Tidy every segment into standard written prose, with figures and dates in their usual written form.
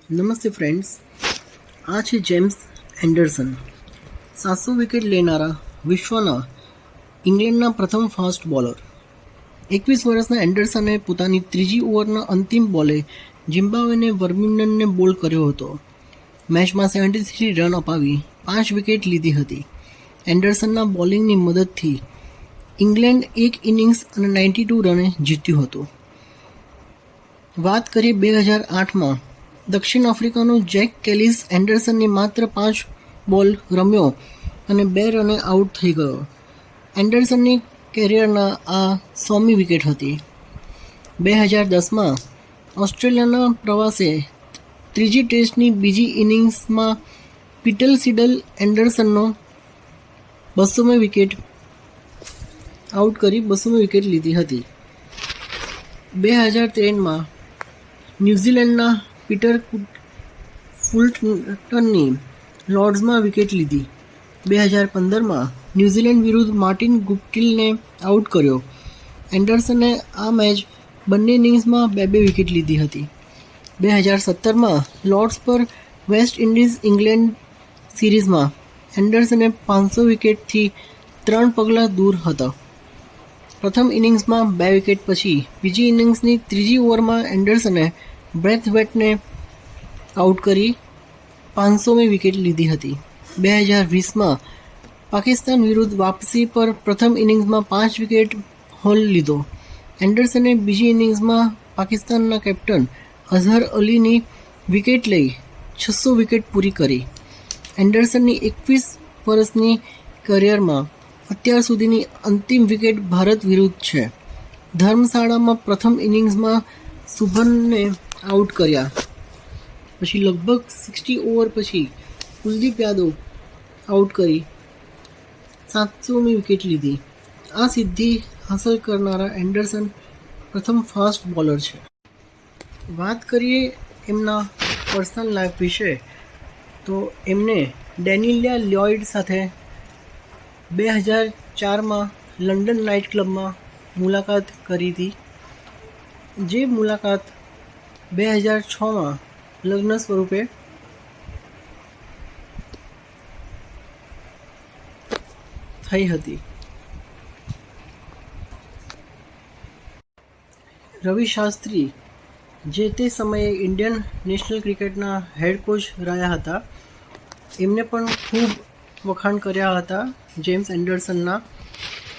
નમસ્તે ફ્રેન્ડ્સ, આ છે જેમ્સ એન્ડરસન, 700 વિકેટ લેનારા વિશ્વના ઇંગ્લેન્ડના પ્રથમ ફાસ્ટ બોલર. 21 વર્ષના એન્ડરસને પોતાની ત્રીજી ઓવરના અંતિમ બોલે ઝિમ્બાબ્વેને વર્મિંગ્ટનને બોલ કર્યો હતો. મેચમાં 73 રન અપાવી 5 વિકેટ લીધી હતી. એન્ડરસનના બોલિંગની મદદથી ઇંગ્લેન્ડ એક ઇનિંગ્સ અને 92 રને જીત્યું હતું. વાત કરીએ 2008માં દક્ષિણ આફ્રિકાનો જેક કેલિસ એન્ડરસનની માત્ર 5 બોલ રમ્યો અને 2 રને આઉટ થઈ ગયો. એન્ડરસનની કેરિયરના આ 100મી વિકેટ હતી. 2010માં ઓસ્ટ્રેલિયાના પ્રવાસે ત્રીજી ટેસ્ટની બીજી ઇનિંગ્સમાં પીટર સિડલ એન્ડરસનનો 200મી વિકેટ આઉટ કરી 200મી વિકેટ લીધી હતી. 2013માં ન્યૂઝીલેન્ડના પીટર ફુલટનની લોર્ડ્સમાં વિકેટ લીધી. 2015માં ન્યૂઝીલેન્ડ વિરુદ્ધ માર્ટિન ગુપ્ટિલને આઉટ કર્યો. એન્ડરસને આ મેચ બંને ઇનિંગ્સમાં 2 વિકેટ લીધી હતી. 2017માં લોર્ડ્સ પર વેસ્ટ ઇન્ડિઝ ઇંગ્લેન્ડ સિરીઝમાં એન્ડરસને 500 વિકેટથી 3 પગલાં દૂર હતા. પ્રથમ ઇનિંગ્સમાં 2 વિકેટ પછી બીજી ઇનિંગ્સની ત્રીજી ઓવરમાં એન્ડરસને બ્રેથવેટને આઉટ કરી 500મી વિકેટ લીધી હતી. 2020માં પાકિસ્તાન વિરુદ્ધ વાપસી પર પ્રથમ ઇનિંગ્સમાં 5 વિકેટ હોલ લીધો. એન્ડરસને બીજી ઇનિંગ્સમાં પાકિસ્તાનના કેપ્ટન અઝહર અલીની વિકેટ લઈ 600 વિકેટ પૂરી કરી. એન્ડરસનની 21 વર્ષની કરિયરમાં અત્યાર સુધીની અંતિમ વિકેટ ભારત વિરુદ્ધ છે. ધર્મશાળામાં પ્રથમ ઇનિંગ્સમાં શુભમને આઉટ કર્યા પછી લગભગ 60 ઓવર પછી કુલદીપ યાદવ આઉટ કરી 700મી વિકેટ લીધી. આ સિદ્ધિ હાંસલ કરનારા એન્ડરસન પ્રથમ ફાસ્ટ બોલર છે. વાત કરીએ એમના પર્સનલ લાઈફ વિશે તો એમને ડેનિયલ લોયડ સાથે 2004માં લંડન નાઇટ ક્લબમાં મુલાકાત કરી હતી. જે મુલાકાત 2006માં લગ્ન સ્વરૂપે થઈ હતી. રવિ શાસ્ત્રી જે તે સમયે ઇન્ડિયન નેશનલ ક્રિકેટના હેડ કોચ રહ્યા હતા, એમને પણ ખૂબ વખાણ કર્યા હતા જેમ્સ એન્ડરસનના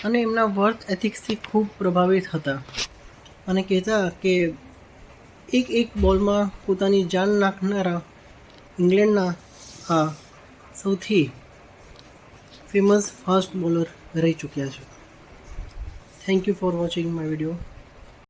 અને એમના વર્ક એથિક્સથી ખૂબ પ્રભાવિત હતા અને કહેતા કે એક બોલમાં પોતાની જાન નાખનારા ઇંગ્લેન્ડના આ સૌથી ફેમસ ફાસ્ટ બોલર રહી ચૂક્યા છે. Thank you for watching my video.